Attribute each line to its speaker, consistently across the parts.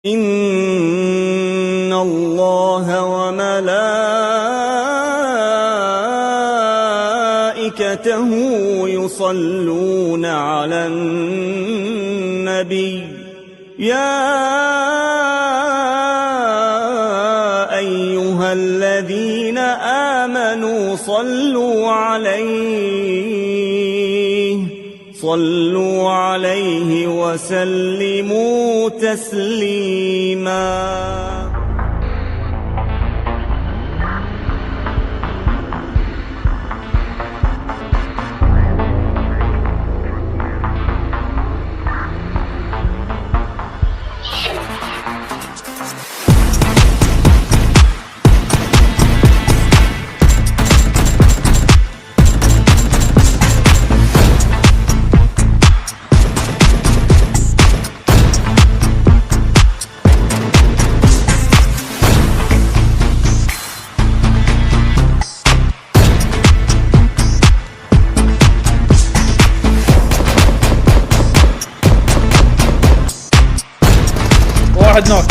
Speaker 1: إِنَّ اللَّهَ وَمَلَائِكَتَهُ يُصَلُّونَ عَلَى النَّبِيِّ يَا أَيُّهَا الَّذِينَ آمَنُوا صَلُّوا عليه وسلموا تسليما.
Speaker 2: واحد نوك.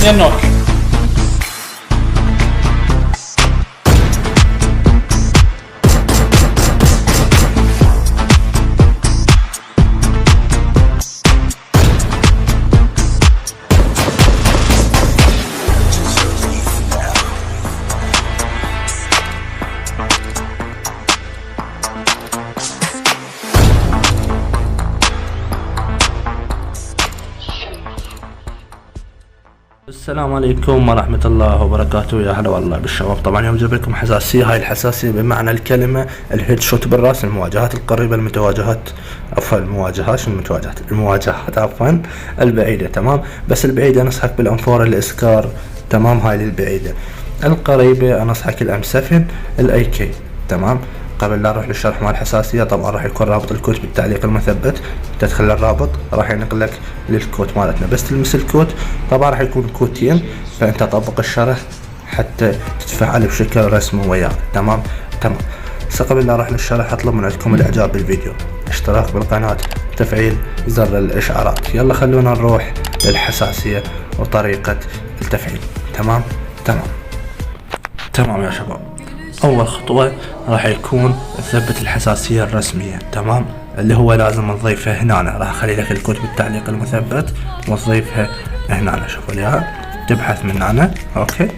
Speaker 2: اثنين نوك.
Speaker 3: السلام عليكم ورحمة الله وبركاته. يا هلا والله بالشباب. طبعا اليوم جايب لكم حساسية. هاي الحساسية بمعنى الكلمة الهيد شوت بالراس، المواجهات القريبة، المواجهات عفوا البعيدة. تمام، بس البعيدة انصحك بالانفور الاسكار. تمام، هاي للبعيدة. القريبة انصحك الام 7 الاي كي. تمام. قبل لا اروح للشرح مع الحساسية، طبعا راح يكون رابط الكود بالتعليق المثبت، تدخل الرابط راح ينقلك للكود مالتنا. بس تلمس الكود طبعا راح يكون كودين، فانت طبق الشرح حتى تتفاعل بشكل رسمي وياك. تمام. بس قبل لا اروح للشرح اطلب من عندكم الاعجاب بالفيديو، اشتراك بالقناة، تفعيل زر الاشعارات. يلا خلونا نروح للحساسية وطريقة التفعيل. تمام يا شباب. اول خطوة راح يكون تثبت الحساسية الرسمية. تمام، اللي هو لازم نضيفها هنا. راح اخلي لك الكود بالتعليق المثبت وتضيفها هنا. شوفوا ليها، تبحث من هنا اوكي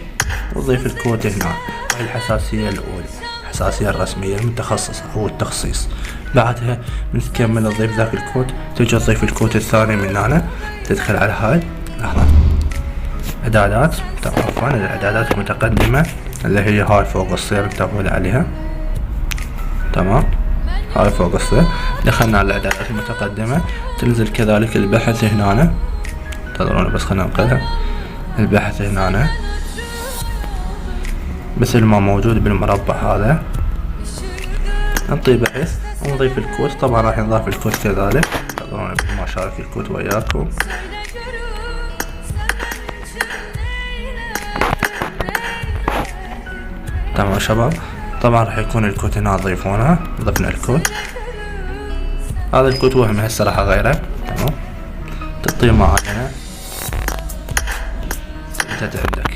Speaker 3: وتضيف الكود هنا. هاي الحساسية الاولى، الحساسية الرسمية المتخصصة او التخصيص. بعدها من تكمل تضيف ذاك الكود، تجي تضيف الكود الثاني من هنا، تدخل على هاي لحظة اعدادات. عفوا الاعدادات المتقدمة اللي هي هاي فوق الصير، انتبهوا عليها. تمام، هاي فوق الصير. دخلنا على الاعدادات المتقدمة، تنزل كذلك البحث هنا. انتظروني بس خلنا ننقلها. البحث هنا مثل ما موجود بالمربع هذا، نعطي بحث ونضيف الكود. طبعا راح نضاف الكود كذلك. انتظروني بس ما شارك الكود وياكم. تمام يا شباب. طبعا راح يكون الكود هنا، ضيفونه. ضفنا الكود. هذا الكود وهم هسه راح اغيره. تمام، تعطيه معاينة انت عندك.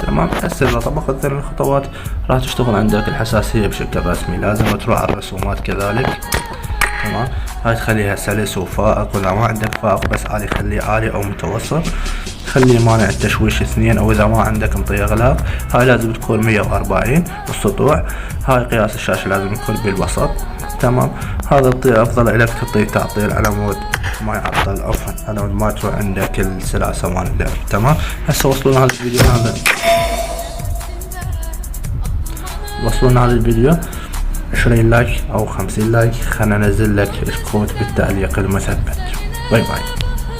Speaker 3: تمام، هسه اذا طبقت ذي الخطوات راح تشتغل عندك الحساسية بشكل رسمي. لازم تروح على الرسومات كذلك. تمام، هاي تخليها سلس وفائق، واذا ما عندك فائق بس عالي خليه عالي او متوسط. خلي مانع التشويش 2، او اذا ما عندك مطي اغلاق. هاي لازم تكون 140 والسطوع. هاي قياس الشاشة لازم يكون بالوسط. تمام، هذا افضل لك تعطيه العلامود ما يعطل. عفوا العلامود ما تروح عندك السلاسة مال اللعب. تمام، هسه وصلونا هذا الفيديو. 20 لايك او 50 لايك خلنا انزل لك الكود بالتعليق المثبت. باي باي.